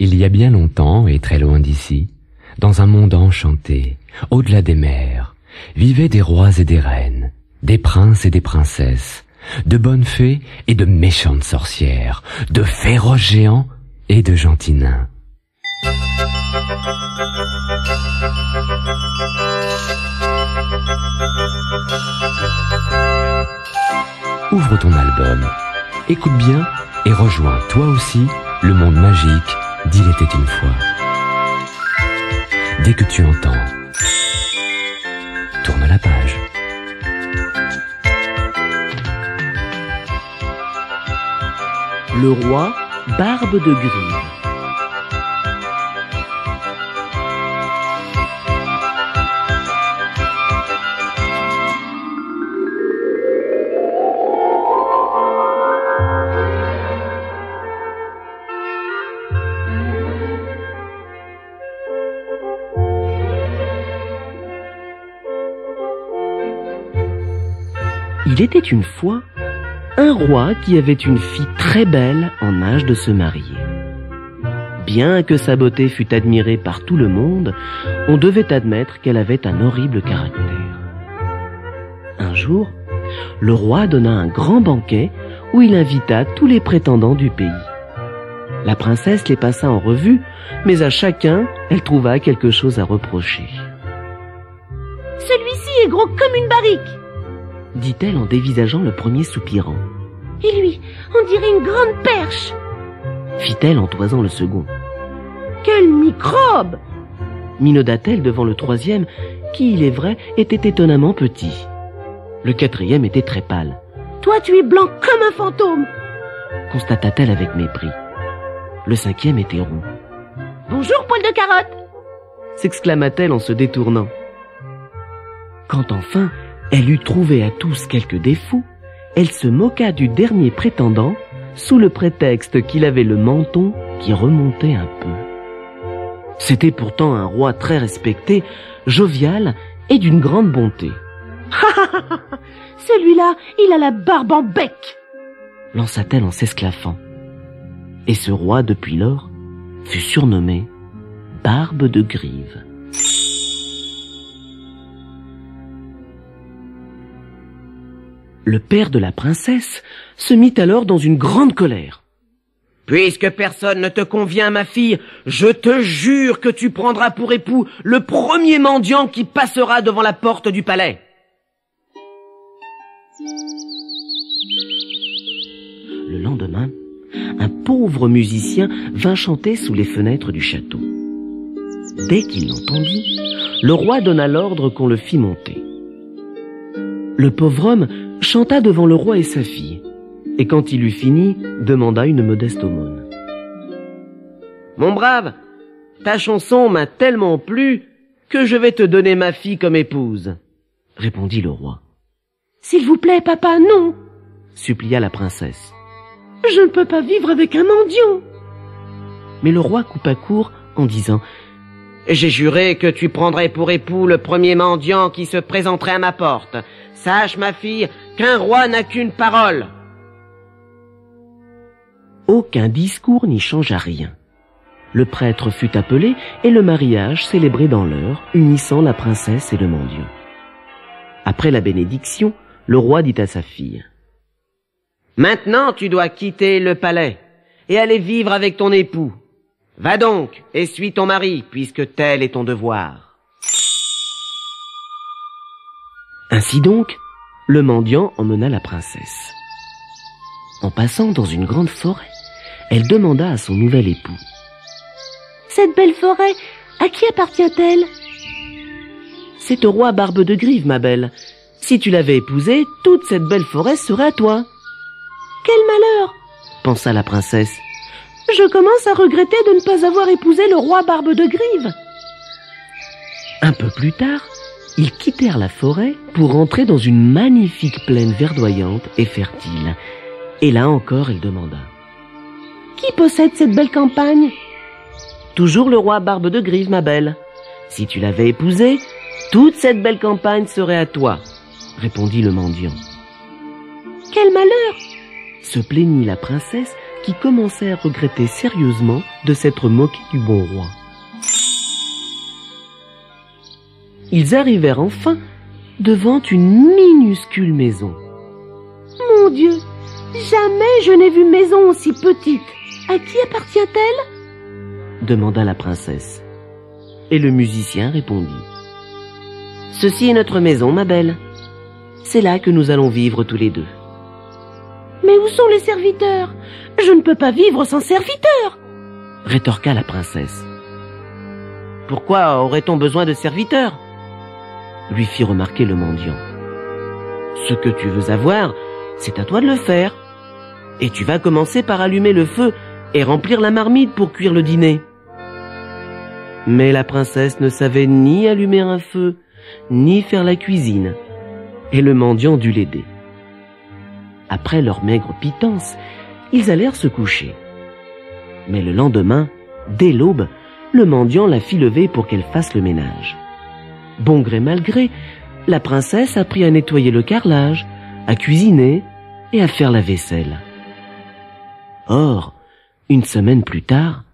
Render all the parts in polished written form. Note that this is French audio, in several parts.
Il y a bien longtemps et très loin d'ici, dans un monde enchanté, au-delà des mers, vivaient des rois et des reines, des princes et des princesses, de bonnes fées et de méchantes sorcières, de féroces géants et de gentils nains. Ouvre ton album, écoute bien et rejoins toi aussi le monde magique d'Il était une fois. Dès que tu entends, tourne la page. Le roi Barbe de Grive. Il était une fois un roi qui avait une fille très belle en âge de se marier. Bien que sa beauté fût admirée par tout le monde, on devait admettre qu'elle avait un horrible caractère. Un jour, le roi donna un grand banquet où il invita tous les prétendants du pays. La princesse les passa en revue, mais à chacun, elle trouva quelque chose à reprocher. « Celui-ci est gros comme une barrique !» dit-elle en dévisageant le premier soupirant. « Et lui, on dirait une grande perche !» fit-elle en toisant le second. « Quel microbe !» minauda-t-elle devant le troisième, qui, il est vrai, était étonnamment petit. Le quatrième était très pâle. « Toi, tu es blanc comme un fantôme !» constata-t-elle avec mépris. Le cinquième était roux. « Bonjour, poil de carotte !» s'exclama-t-elle en se détournant. Quand enfin elle eut trouvé à tous quelques défauts, elle se moqua du dernier prétendant sous le prétexte qu'il avait le menton qui remontait un peu. C'était pourtant un roi très respecté, jovial et d'une grande bonté. « Celui-là, il a la barbe en bec !» lança-t-elle en s'esclaffant. Et ce roi, depuis lors, fut surnommé Barbe de Grive. Le père de la princesse se mit alors dans une grande colère. « Puisque personne ne te convient, ma fille, je te jure que tu prendras pour époux le premier mendiant qui passera devant la porte du palais. » Le lendemain, un pauvre musicien vint chanter sous les fenêtres du château. Dès qu'il l'entendit, le roi donna l'ordre qu'on le fît monter. Le pauvre homme chanta devant le roi et sa fille, et quand il eut fini, demanda une modeste aumône. « Mon brave, ta chanson m'a tellement plu que je vais te donner ma fille comme épouse, » répondit le roi. « S'il vous plaît, papa, non !» supplia la princesse. « Je ne peux pas vivre avec un mendiant !» Mais le roi coupa court en disant « J'ai juré que tu prendrais pour époux le premier mendiant qui se présenterait à ma porte. Sache, ma fille, qu'un roi n'a qu'une parole. » Aucun discours n'y changea rien. Le prêtre fut appelé et le mariage célébré dans l'heure, unissant la princesse et le mendiant. Après la bénédiction, le roi dit à sa fille: « Maintenant tu dois quitter le palais et aller vivre avec ton époux. Va donc et suis ton mari, puisque tel est ton devoir. » Ainsi donc, le mendiant emmena la princesse. En passant dans une grande forêt, elle demanda à son nouvel époux: « Cette belle forêt, à qui appartient-elle ?»« C'est au roi Barbe de Grive, ma belle. Si tu l'avais épousé, toute cette belle forêt serait à toi. »« Quel malheur !» pensa la princesse. « Je commence à regretter de ne pas avoir épousé le roi Barbe de Grive. » Un peu plus tard, ils quittèrent la forêt pour entrer dans une magnifique plaine verdoyante et fertile. Et là encore, elle demanda: « Qui possède cette belle campagne ?»« Toujours le roi Barbe de Grive, ma belle. Si tu l'avais épousé, toute cette belle campagne serait à toi, » répondit le mendiant. « Quel malheur !» se plaignit la princesse, qui commençaient à regretter sérieusement de s'être moqués du bon roi. Ils arrivèrent enfin devant une minuscule maison. Mon Dieu, jamais je n'ai vu maison aussi petite. À qui appartient-elle? Demanda la princesse. Et le musicien répondit. Ceci est notre maison, ma belle. C'est là que nous allons vivre tous les deux. Mais où sont les serviteurs? Je ne peux pas vivre sans serviteurs, rétorqua la princesse. Pourquoi aurait-on besoin de serviteurs? Lui fit remarquer le mendiant. Ce que tu veux avoir, c'est à toi de le faire. Et tu vas commencer par allumer le feu et remplir la marmite pour cuire le dîner. Mais la princesse ne savait ni allumer un feu, ni faire la cuisine, et le mendiant dut l'aider. Après leur maigre pitance, ils allèrent se coucher. Mais le lendemain, dès l'aube, le mendiant la fit lever pour qu'elle fasse le ménage. Bon gré mal gré, la princesse apprit à nettoyer le carrelage, à cuisiner et à faire la vaisselle. Or, une semaine plus tard,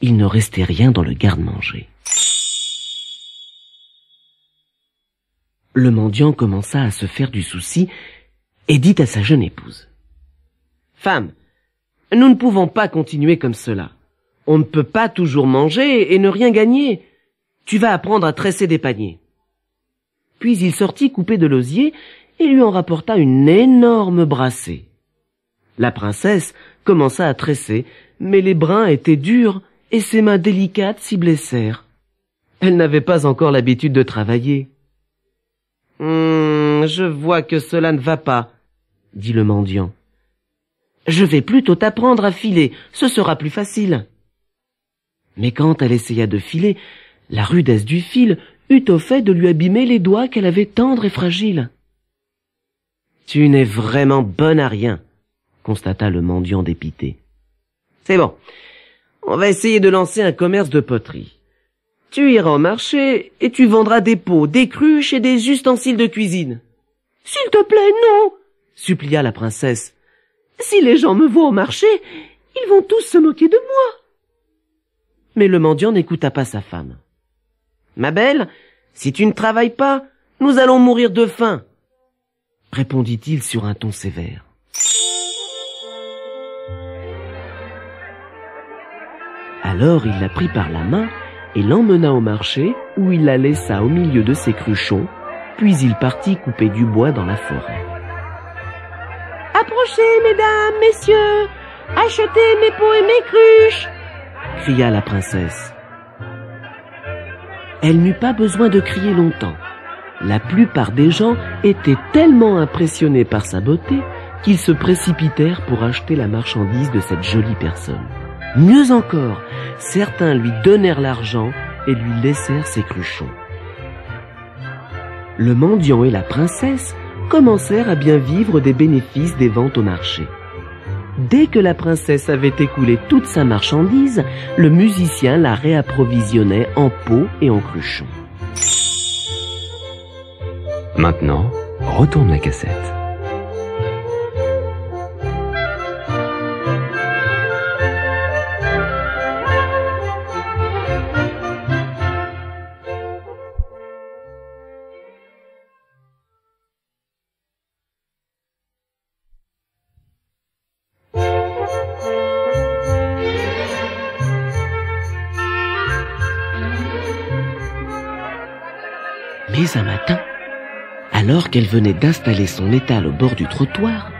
il ne restait rien dans le garde-manger. Le mendiant commença à se faire du souci et dit à sa jeune épouse. « Femme, nous ne pouvons pas continuer comme cela. On ne peut pas toujours manger et ne rien gagner. Tu vas apprendre à tresser des paniers. » Puis il sortit couper de l'osier et lui en rapporta une énorme brassée. La princesse commença à tresser, mais les brins étaient durs et ses mains délicates s'y blessèrent. Elle n'avait pas encore l'habitude de travailler. « Je vois que cela ne va pas, » dit le mendiant. « Je vais plutôt t'apprendre à filer, ce sera plus facile. » Mais quand elle essaya de filer, la rudesse du fil eut au fait de lui abîmer les doigts qu'elle avait tendres et fragiles. « Tu n'es vraiment bonne à rien, » constata le mendiant dépité. « C'est bon, on va essayer de lancer un commerce de poterie. Tu iras au marché et tu vendras des pots, des cruches et des ustensiles de cuisine. »« S'il te plaît, non !» supplia la princesse. « Si les gens me voient au marché, ils vont tous se moquer de moi. » Mais le mendiant n'écouta pas sa femme. « Ma belle, si tu ne travailles pas, nous allons mourir de faim, » répondit-il sur un ton sévère. Alors il la prit par la main et l'emmena au marché où il la laissa au milieu de ses cruchons, puis il partit couper du bois dans la forêt. « Approchez, mesdames, messieurs, achetez mes pots et mes cruches !» cria la princesse. Elle n'eut pas besoin de crier longtemps. La plupart des gens étaient tellement impressionnés par sa beauté qu'ils se précipitèrent pour acheter la marchandise de cette jolie personne. Mieux encore, certains lui donnèrent l'argent et lui laissèrent ses cruchons. Le mendiant et la princesse commencèrent à bien vivre des bénéfices des ventes au marché. Dès que la princesse avait écoulé toute sa marchandise, le musicien la réapprovisionnait en pots et en cruchons. Maintenant, retourne la cassette. Mais un matin, alors qu'elle venait d'installer son étal au bord du trottoir,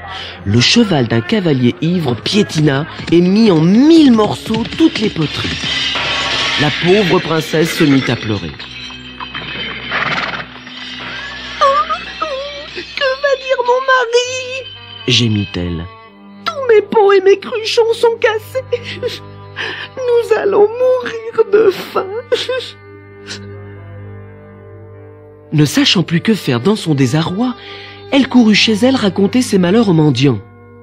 le cheval d'un cavalier ivre piétina et mit en 1000 morceaux toutes les poteries. La pauvre princesse se mit à pleurer. « Oh, que va dire mon mari ?» gémit-elle. « Tous mes pots et mes cruchons sont cassés. Nous allons mourir de faim. » Ne sachant plus que faire dans son désarroi, elle courut chez elle raconter ses malheurs au mendiant.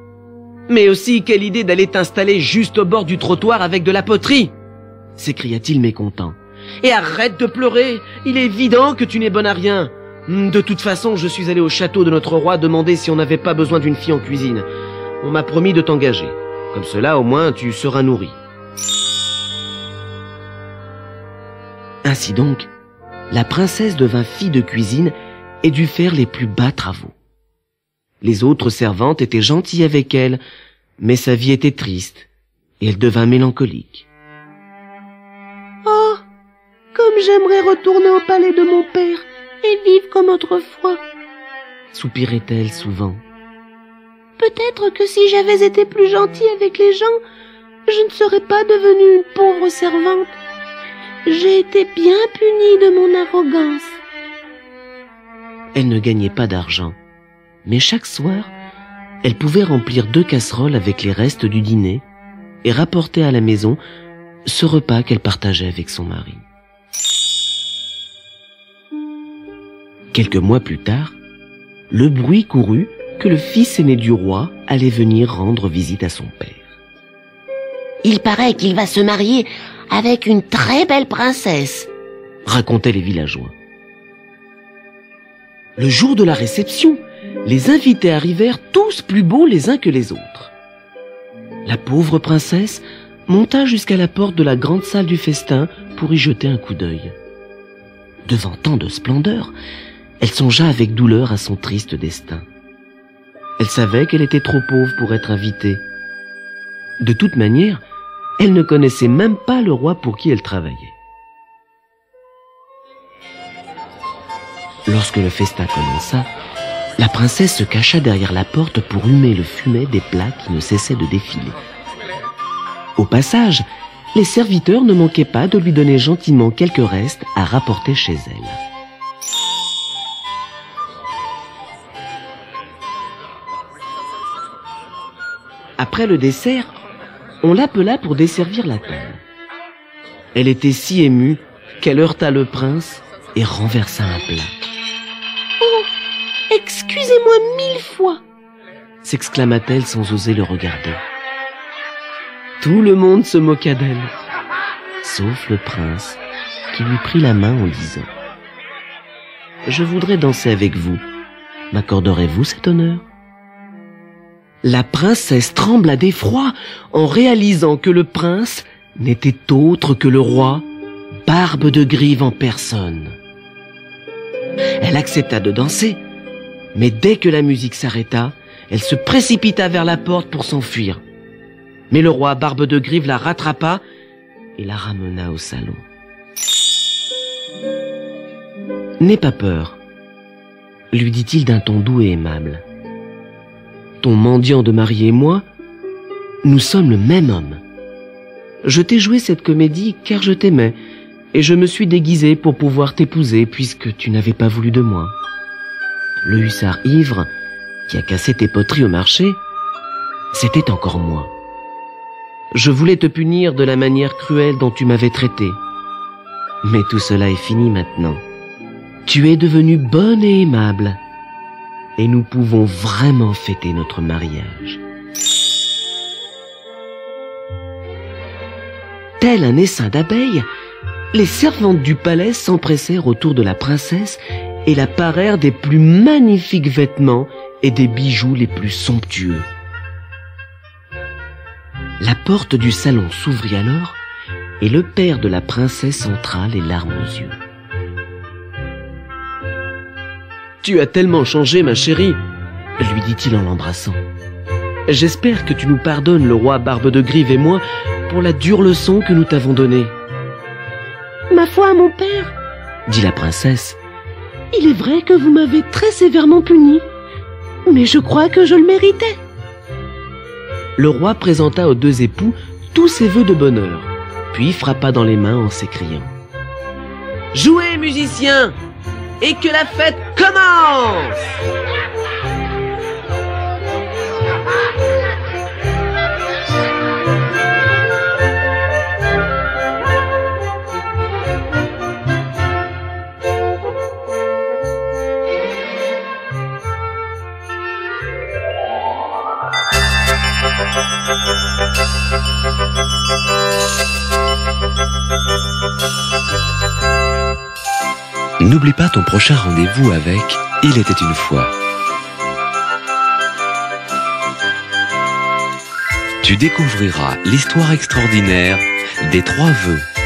« Mais aussi, quelle idée d'aller t'installer juste au bord du trottoir avec de la poterie !» s'écria-t-il mécontent. « Et arrête de pleurer, il est évident que tu n'es bonne à rien. De toute façon, je suis allé au château de notre roi demander si on n'avait pas besoin d'une fille en cuisine. On m'a promis de t'engager. Comme cela, au moins, tu seras nourri. Ainsi donc, la princesse devint fille de cuisine et dut faire les plus bas travaux. Les autres servantes étaient gentilles avec elle, mais sa vie était triste et elle devint mélancolique. Oh, comme j'aimerais retourner au palais de mon père et vivre comme autrefois, soupirait-elle souvent. Peut-être que si j'avais été plus gentille avec les gens, je ne serais pas devenue une pauvre servante. J'ai été bien punie de mon arrogance. Elle ne gagnait pas d'argent, mais chaque soir, elle pouvait remplir 2 casseroles avec les restes du dîner et rapporter à la maison ce repas qu'elle partageait avec son mari. Quelques mois plus tard, le bruit courut que le fils aîné du roi allait venir rendre visite à son père. Il paraît qu'il va se marier avec une très belle princesse, racontaient les villageois. Le jour de la réception, les invités arrivèrent tous plus beaux les uns que les autres. La pauvre princesse monta jusqu'à la porte de la grande salle du festin pour y jeter un coup d'œil. Devant tant de splendeur, elle songea avec douleur à son triste destin. Elle savait qu'elle était trop pauvre pour être invitée. De toute manière, elle ne connaissait même pas le roi pour qui elle travaillait. Lorsque le festin commença, la princesse se cacha derrière la porte pour humer le fumet des plats qui ne cessaient de défiler. Au passage, les serviteurs ne manquaient pas de lui donner gentiment quelques restes à rapporter chez elle. Après le dessert, on l'appela pour desservir la table. Elle était si émue qu'elle heurta le prince et renversa un plat. « Oh, excusez-moi 1000 fois !» s'exclama-t-elle sans oser le regarder. Tout le monde se moqua d'elle, sauf le prince, qui lui prit la main en disant « Je voudrais danser avec vous. M'accorderez-vous cet honneur ?» La princesse trembla d'effroi en réalisant que le prince n'était autre que le roi, Barbe-de-Grive en personne. Elle accepta de danser, mais dès que la musique s'arrêta, elle se précipita vers la porte pour s'enfuir. Mais le roi Barbe-de-Grive la rattrapa et la ramena au salon. « N'aie pas peur, » lui dit-il d'un ton doux et aimable. « Ton mendiant de mari et moi, nous sommes le même homme. Je t'ai joué cette comédie car je t'aimais, et je me suis déguisé pour pouvoir t'épouser puisque tu n'avais pas voulu de moi. Le hussard ivre, qui a cassé tes poteries au marché, c'était encore moi. Je voulais te punir de la manière cruelle dont tu m'avais traité. Mais tout cela est fini maintenant. Tu es devenue bonne et aimable, et nous pouvons vraiment fêter notre mariage. » Tel un essaim d'abeilles, les servantes du palais s'empressèrent autour de la princesse et la parèrent des plus magnifiques vêtements et des bijoux les plus somptueux. La porte du salon s'ouvrit alors et le père de la princesse entra les larmes aux yeux. « Tu as tellement changé, ma chérie, » lui dit-il en l'embrassant. « J'espère que tu nous pardonnes, le roi Barbe-de-Grive et moi, pour la dure leçon que nous t'avons donnée. »« Ma foi, mon père, » dit la princesse, « il est vrai que vous m'avez très sévèrement puni, mais je crois que je le méritais. » Le roi présenta aux 2 époux tous ses vœux de bonheur, puis frappa dans les mains en s'écriant « Jouez, musiciens, et que la fête commence !» N'oublie pas ton prochain rendez-vous avec Il était une fois. tu découvriras l'histoire extraordinaire des 3 vœux.